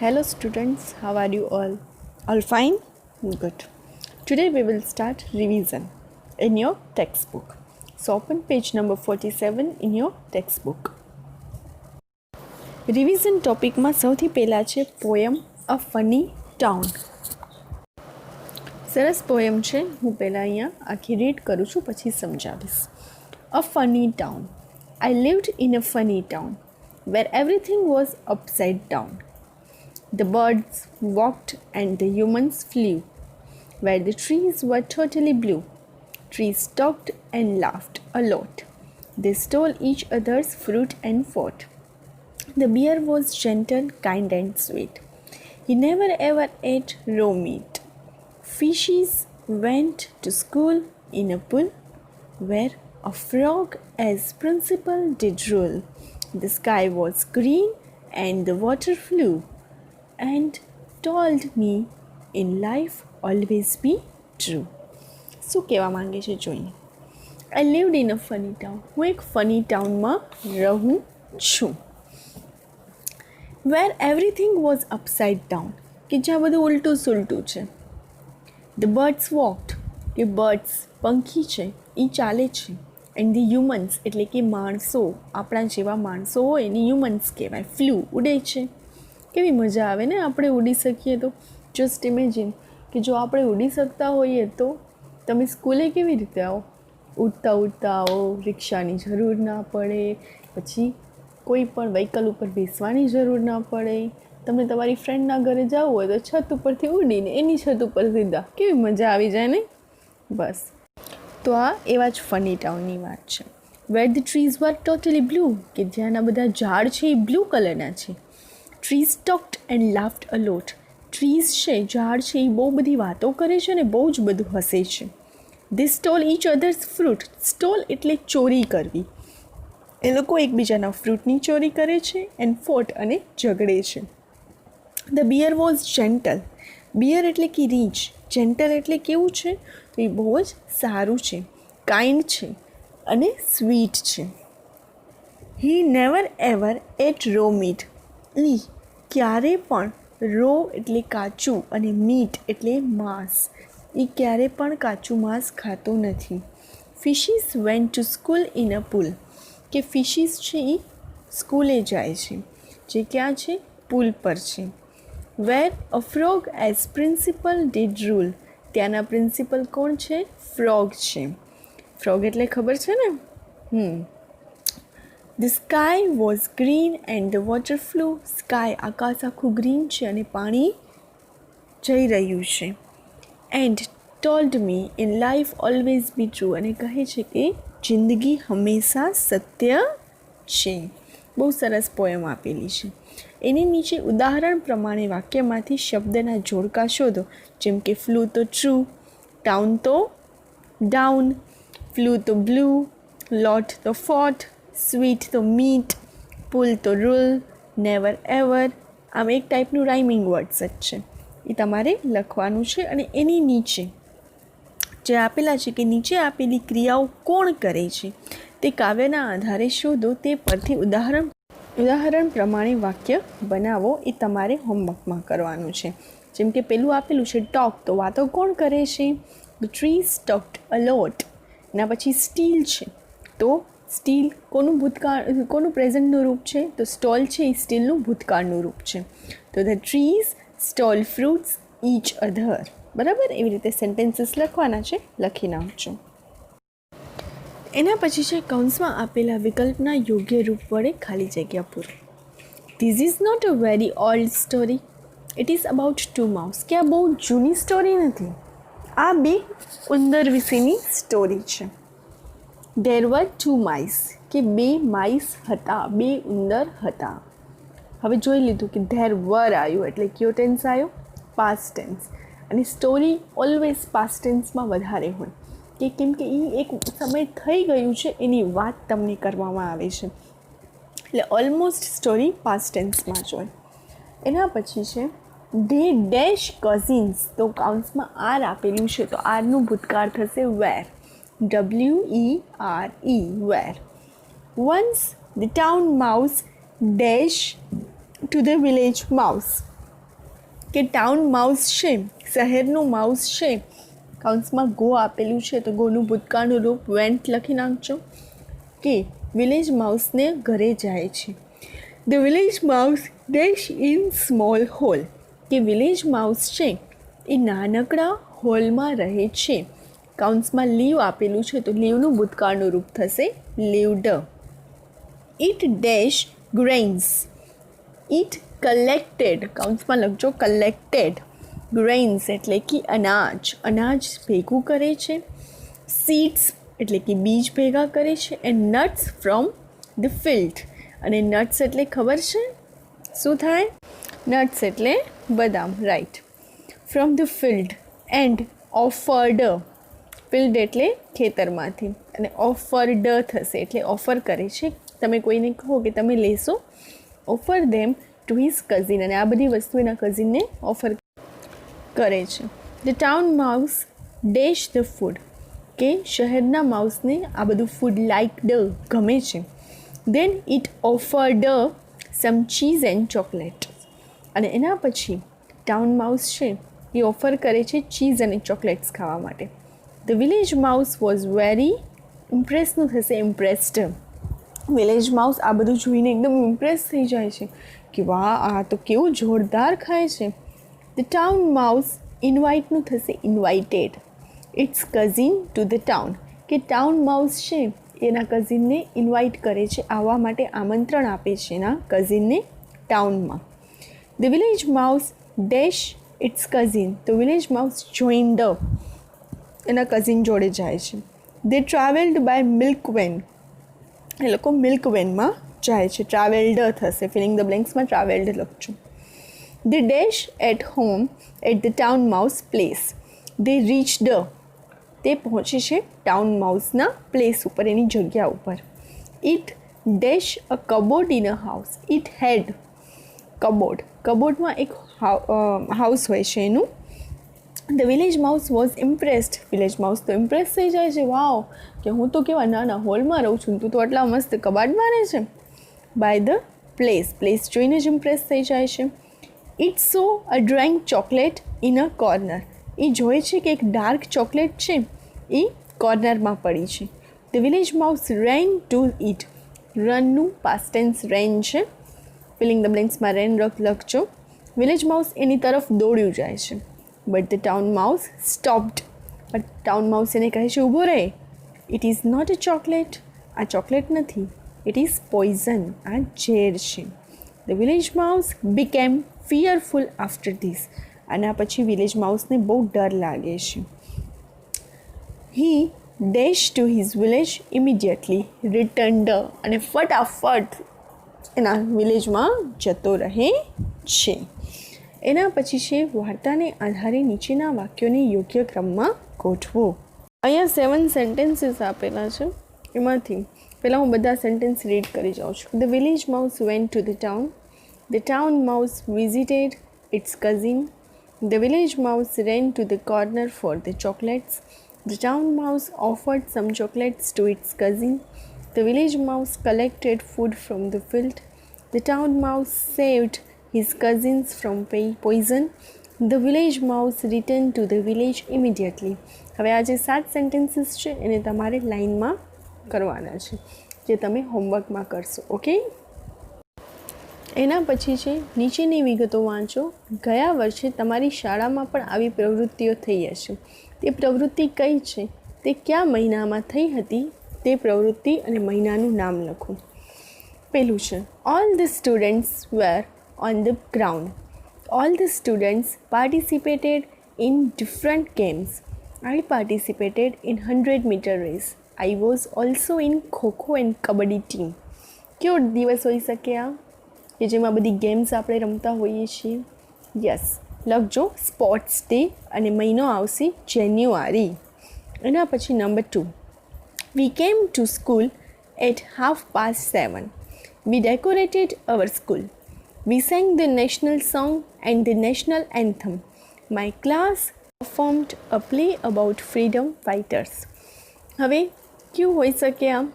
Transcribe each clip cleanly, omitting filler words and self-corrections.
Hello students, how are you all? All fine? Good. Today we will start revision in your textbook. So open page number 47 in your textbook. Revision ટોપિકમાં સૌથી પહેલાં છે poem અ funny town. સરસ poem છે, હું પહેલાં અહીંયા આખી read કરું છું પછી સમજાવીશ. A funny town. I lived in a funny town where everything was upside down. The birds walked and the humans flew, where the trees were totally blue. Trees talked and laughed a lot. They stole each other's fruit and fought. The bear was gentle, kind and sweet. He never ever ate raw meat. Fishes went to school in a pool where a frog as principal did rule. The sky was green and the water flew and told me in life always be true. શું કહેવા માંગે છે જોઈએ. I lived in a funny town. હું એક funny ટાઉનમાં રહું છું. Where everything was upside down. કે જ્યાં બધું ઉલટું સુલટું છે. The birds walked. કે બર્ડ્સ પંખી છે એ ચાલે છે. એન્ડ ધી હ્યુમન્સ એટલે કે માણસો, આપણા જેવા માણસો હોય એને હ્યુમન્સ કહેવાય. ફ્લુ ઉડે છે. કેવી મજા આવે ને આપણે ઉડી શકીએ તો. જસ્ટ ઇમેજિન કે જો આપણે ઉડી શકતા હોઈએ તો તમે સ્કૂલે કેવી રીતે આવો? ઉડતા ઉડતા આવો, રિક્ષાની જરૂર ના પડે, પછી કોઈ પણ વ્હીકલ ઉપર બેસવાની જરૂર ના પડે. તમને તમારી ફ્રેન્ડના ઘરે જવું હોય તો છત ઉપરથી ઉડીને એની છત ઉપર સીધા, કેવી મજા આવી જાય ને. બસ તો આ એવા જ ફની ટાઉનની વાત છે. Where the trees were totally blue. કે જ્યાંના બધા ઝાડ છે એ બ્લુ કલરના છે. Trees talked and laughed a lot. Trees છે, ઝાડ છે, એ બહુ બધી વાતો કરે છે અને બહુ જ બધું હસે છે. They stole each others fruit. Stole એટલે ચોરી કરવી. એ લોકો એકબીજાના ફ્રૂટની ચોરી કરે છે. એન્ડ ફોટ અને ઝઘડે છે. The bear was gentle. Bear એટલે કે રીંછ. જેન્ટલ એટલે કેવું છે? તો એ બહુ જ સારું છે, કાઇન્ડ છે અને સ્વીટ છે. He never ever ate raw meat. એ ક્યારે પણ, રો એટલે કાચું અને મીટ એટલે માંસ, એ ક્યારે પણ કાચું માંસ ખાતો નથી. Fishes went to school in a pool. કે ફિશીસ છે એ સ્કૂલે જાય છે, જે ક્યાં છે? પુલ પર છે. Where a frog as principal did rule. ત્યાંના પ્રિન્સિપલ કોણ છે? ફ્રોગ છે. ફ્રોગ એટલે ખબર છે ને. The sky was green and the water flow. Sky આકાશ આખું ગ્રીન છે અને પાણી જઈ રહ્યું છે. And told me in life always be true. અને કહે છે કે જિંદગી હંમેશા સત્ય છે. બહુ સરસ પોયમ આપેલી છે. એની નીચે ઉદાહરણ પ્રમાણે વાક્યમાંથી શબ્દના જોડકા શોધો. જેમ કે ફ્લુ તો ટ્રુ, ટાઉન તો ડાઉન, ફ્લુ તો બ્લુ, લોટ તો ફોટ, સ્વીટ તો મીટ, પુલ તો રૂલ, નેવર એવર. આમ એક ટાઈપનું રાઇમિંગ વર્ડ્સ જ છે. એ તમારે લખવાનું છે. અને એની નીચે જે આપેલા છે કે નીચે આપેલી ક્રિયાઓ કોણ કરે છે તે કાવ્યના આધારે શોધો. તે પરથી ઉદાહરણ પ્રમાણે વાક્ય બનાવો. એ તમારે હોમવર્કમાં કરવાનું છે. જેમ કે પેલું આપેલું છે ટોક, તો વાતો કોણ કરે છે? ધ ટ્રીઝ ટોક્ડ અ લોટ. એના પછી સ્ટીલ છે, તો સ્ટીલ કોનું ભૂતકાળ, કોનું પ્રેઝન્ટનું રૂપ છે? તો સ્ટોલ છે એ સ્ટીલનું ભૂતકાળનું રૂપ છે. તો the trees stall fruits each other. બરાબર, એવી રીતે સેન્ટેન્સીસ લખવાના છે, લખી નાખજો. એના પછી છે કૌંસમાં આપેલા વિકલ્પના યોગ્ય રૂપ વડે ખાલી જગ્યા પૂરો. This is not a very old story. It is about two mouse. કે આ બહુ જૂની સ્ટોરી નથી, આ બે ઉંદર વિશેની સ્ટોરી છે. There were two mice. કે બે માઇસ હતા, બે ઉંદર હતા. હવે જોઈ લીધું કે ધેર વર આવ્યું એટલે કયો ટેન્સ આવ્યો? Past tense. અને સ્ટોરી ઓલવેઝ પાસ્ટ ટેન્સમાં વધારે હોય, કે કેમ કે એ એક સમય થઈ ગયું છે એની વાત તમને કરવામાં આવે છે, એટલે ઓલમોસ્ટ સ્ટોરી પાસ્ટ ટેન્સમાં જ હોય. એના પછી છે ધે ડેશ કઝિન્સ. તો કાઉન્સમાં આર આપેલું છે, તો આરનું ભૂતકાળ થશે were. WERE, were. Once the town mouse dash to the village mouse. કે ટાઉન માઉસ છે, શહેરનું માઉસ છે, કૌંસમાં ગો આપેલું છે તો ગોનું ભૂતકાળનું રૂપ વેન્ટ લખી નાખજો, કે વિલેજ માઉસને ઘરે જાય છે. The village mouse dash in small hole, કે વિલેજ માઉસ છે એ નાનકડા હોલમાં રહે છે. કૌંસમાં લીવ આપેલું છે તો લીવનું ભૂતકાળનું રૂપ થશે lived. It dash grains, it collected, કૌંસમાં લખજો કલેક્ટેડ, ગ્રેન્સ એટલે કે અનાજ, અનાજ ભેગું કરે છે. સીડ્સ એટલે કે બીજ ભેગા કરે છે. And nuts from the field, અને નટ્સ એટલે ખબર છે શું થાય? નટ્સ એટલે બદામ, right. From the field. And offered, field એટલે ખેતરમાંથી, અને ઓફર્ડ થશે એટલે ઓફર કરે છે. તમે કોઈને કહો કે તમે લેશો, offer them to his cousin, અને આ બધી વસ્તુ એના કઝિનને ઓફર કરે છે. The town mouse dash the food, કે શહેરના માઉસને આ બધું ફૂડ લાઇકડ ગમે છે. Then it offered some cheese and chocolate, અને એના પછી ટાઉન માઉસ છે એ ઓફર કરે છે ચીઝ અને ચોકલેટ્સ ખાવા માટે. The village mouse was very ઇમ્પ્રેસનું થશે ઇમ્પ્રેસ્ડ. વિલેજ માઉસ આ બધું જોઈને એકદમ ઇમ્પ્રેસ થઈ જાય છે કે વાહ, આ તો કેવું જોરદાર ખાય છે. ધ ટાઉન માઉસ ઇન્વાઇટનું થશે invited. Its cousin to the town, કે ટાઉન માઉસ છે એના કઝિનને ઇન્વાઇટ કરે છે, આવવા માટે આમંત્રણ આપે છે એના કઝિનને ટાઉનમાં. The village mouse dash its cousin, તો વિલેજ માઉસ જોઈન્ડ, એના કઝિન જોડે જાય છે. They travelled by milk van, એ લોકો મિલ્ક વેનમાં જાય છે, ટ્રાવેલ્ડ થશે, ફિલિંગ ધ બ્લેન્ક્સમાં ટ્રાવેલ્ડ લખજો. They dash at home at the town mouse place, they reached, તે પહોંચે છે ટાઉન માઉસના પ્લેસ ઉપર, એની જગ્યા ઉપર. It dash a cupboard in a house, it had cupboard, કબોર્ડમાં એક હાઉસ હોય છે એનું. The village mouse was impressed, village mouse તો ઇમ્પ્રેસ થઈ જાય છે, વાવ, કે હું તો કેવા નાના હોલમાં રહું છું, તું તો આટલા મસ્ત કબાટમાં રહે છે. બાય ધ પ્લેસ, પ્લેસ જોઈને જ ઇમ્પ્રેસ થઈ જાય છે. It saw a drawing chocolate in a corner, એ જોઈ છે કે એક ડાર્ક ચોકલેટ છે એ કોર્નરમાં પડી છે. The village mouse ran to it, રનનું પાસ્ટ ટેન્સ રેન છે, ફિલિંગ ધ બ્લેન્ક્સમાં રેન લખજો. વિલેજ માઉસ એની તરફ દોડ્યું જાય છે. But the town mouse stopped, but town mouse એને કહે છે ઊભો રહે. It is not a chocolate, આ ચોકલેટ નથી, ઇટ ઇઝ પોઈઝન, આ ઝેર છે. The village mouse became fearful after this, આના પછી વિલેજ માઉસને બહુ ડર લાગે છે. He dash to his village immediately returned, અને ફટાફટ એના વિલેજમાં જતો રહે છે. એના પછી છે વાર્તાને આધારે નીચેના વાક્યોને યોગ્ય ક્રમમાં ગોઠવો. અહીંયા 7 સેન્ટેન્સીસ આપેલા છે, એમાંથી પહેલાં હું બધા સેન્ટેન્સ રીડ કરી જાઉં છું. The village mouse went to the town, the town mouse visited its cousin, the village mouse ran to the corner for the chocolates, the town mouse offered some chocolates to its cousin, the village mouse collected food from the field, the town mouse saved his cousins from poison, the village mouse returned to the village immediately. હવે આ જે 7 sentences છે એને તમારે લાઇનમાં કરવાના છે, જે તમે હોમવર્કમાં કરશો, ઓકે. એના પછી છે નીચેની વિગતો વાંચો. ગયા વર્ષે તમારી શાળામાં પણ આવી પ્રવૃત્તિઓ થઈ હશે, તે પ્રવૃત્તિ કઈ છે, તે કયા મહિનામાં થઈ હતી, તે પ્રવૃત્તિ અને મહિનાનું નામ લખો. પેલું છે all the students were on the ground. All the students participated in different games. I participated in 100-meter race. I was also in kho-kho and kabaddi team. કયો દિવસ હોઈ શકે આ, કે જેમાં બધી ગેમ્સ આપણે રમતા હોઈએ છીએ? યસ, લખજો સ્પોર્ટ્સ ડે, અને મહિનો આવશે જાન્યુઆરી. એના પછી number 2, we came to school at 7:30. We decorated our school. We sang the national song and the national anthem. My class performed a play about freedom fighters. હવે ક્યું હોઈ શકે આમ,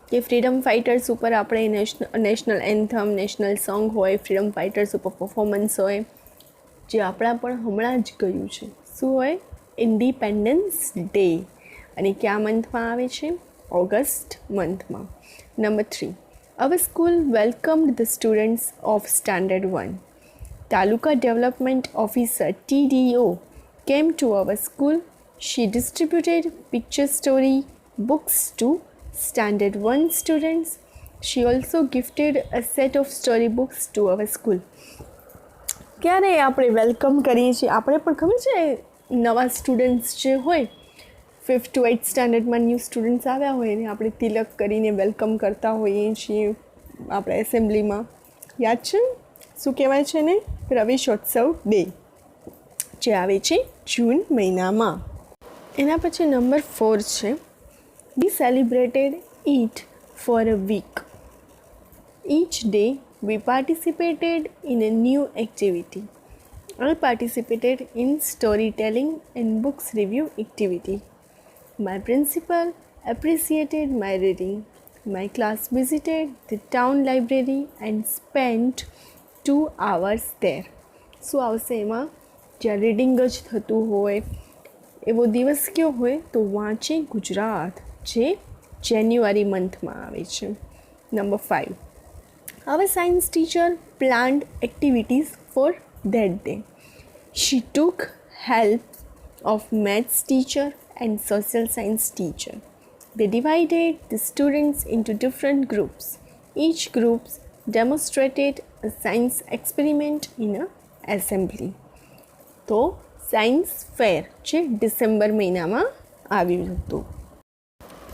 કે ફ્રીડમ ફાઇટર્સ ઉપર આપણે નેશનલ એન્થમ, નેશનલ સોંગ હોય, freedom fighters ઉપર પરફોર્મન્સ હોય. જે આપણા પણ હમણાં જ ગયું છે. શું હોય? Independence day. અને કયા મંથમાં આવે છે? ઓગસ્ટ મંથમાં. Number 3, our school welcomed the students of standard 1. Taluka Development Officer TDO came to our school. She distributed picture story books to standard 1 students. She also gifted a set of story books to our school. ક્યારે આપણે welcome કરીએ છીએ? આપણે પણ ખબર છે નવા students જે હોય 5th to 8th સ્ટાન્ડર્ડમાં new students આવ્યા હોય ને આપણે તિલક કરીને વેલકમ કરતા હોઈએ છીએ આપણે એસેમ્બલીમાં. યાદ છે? શું કહેવાય છે ને? પ્રવેશોત્સવ ડે, જે આવે છે જૂન મહિનામાં. એના પછી નંબર 4 છે, we celebrated it for a week. Each day we participated in a new activity. I participated in storytelling and books review activity. My principal appreciated my reading. My class visited the town library and spent 2 hours there. શું આવશે એમાં? જ્યાં reading જ થતું હોય એવો દિવસ કયો હોય? તો વાંચે ગુજરાત, જે જાન્યુઆરી મંથમાં આવે છે. Number 5, our science teacher planned activities for that day. She took help of maths teacher and social science teacher. They divided the students into different groups. Each group demonstrated a science experiment in an assembly. તો science fair જે December મહિનામાં આવ્યું હતું.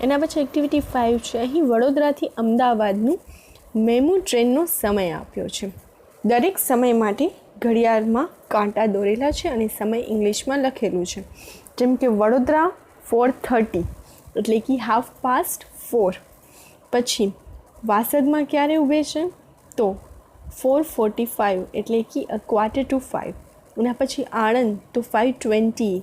એના પછી activity 5 છે, અહીં વડોદરાથી અમદાવાદનું મેમુ ટ્રેનનો સમય આપ્યો છે. દરેક સમય માટે ઘડિયાળમાં કાંટા દોરેલા છે અને સમય ઇંગ્લિશમાં લખેલું છે. જેમ કે વડોદરા 4:30 એટલે કે 4:30. પછી વાસદમાં ક્યારે ઊભે છે? તો 4:45 એટલે કે 4:45. એના પછી આણંદ તો 5:20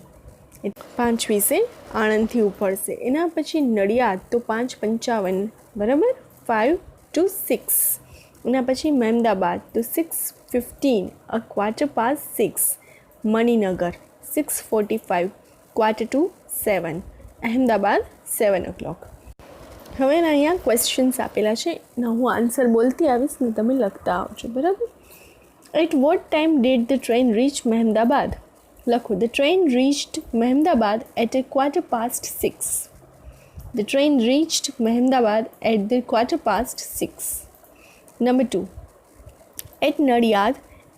5:20 આણંદથી ઉપડશે. એના પછી નડિયાદ તો 5:55 બરાબર 5 to 6. એના પછી મહેમદાબાદ તો 6:15 6:15. મણિનગર 6:45 7:15. અહેમદાબાદ 7 o'clock. હવે અહીંયા ક્વેશ્ચન્સ આપેલા છે ને હું આન્સર બોલતી આવીશ ને તમે લખતા આવજો બરાબર. At what time did the train reach Mehmdabad? લખો, the train reached Mehmdabad at 6:15. The train reached Mehmdabad at 6:15. Number 2, at Nadiyad,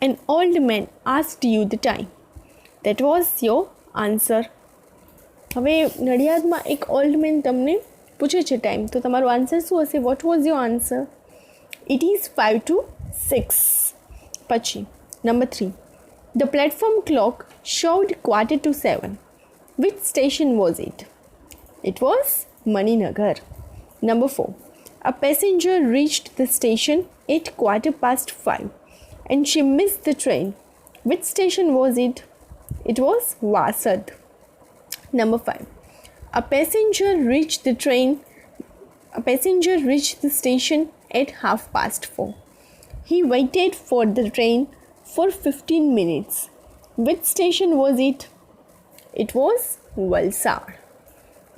an old man asked you the time. That was your answer. હવે નડિયાદમાં એક old man તમને પૂછે છે time, તો તમારો answer શું હશે? What was your answer? It is 5 to 6. પછી number 3, the platform clock showed 6:45. Which station was it? It was Maninagar. Number 4, a passenger reached the station at 5:15 and she missed the train. Which station was it? It was Vasad. Number 5, a passenger reached the station at 4:30. He waited for the train for 15 minutes. Which station was it? It was Valsad.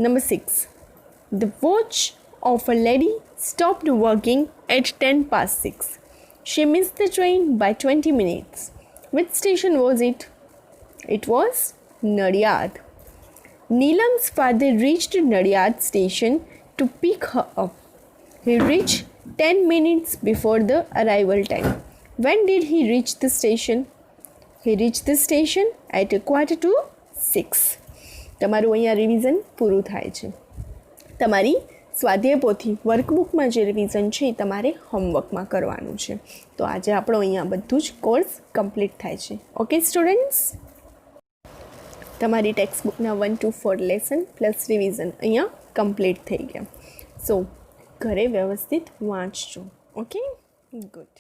Number 6, the watch of a lady stopped working at 6:10. She missed the train by 20 minutes. Which station was it? It was Nadiyad. Neelam's father reached Nadiyad station to pick her up. He reached 10 minutes before the arrival time. When did he reach the station? He reached the station at 5:45. તમારું અહીંયા revision પૂરું થાય છે. તમારી સ્વાધ્યાય પોથી વર્કબુકમાં જે revision છે એ તમારે હોમવર્કમાં કરવાનું છે. તો આજે આપણો અહીંયા બધું જ કોર્સ કમ્પ્લીટ થાય છે. ઓકે સ્ટુડન્ટ્સ, તમારી ટેક્સ્ટ બુકના 1 to 4 લેસન પ્લસ રિવિઝન અહીંયા કમ્પ્લીટ થઈ ગયા. સો ઘરે વ્યવસ્થિત વાંચજો. Okay, good.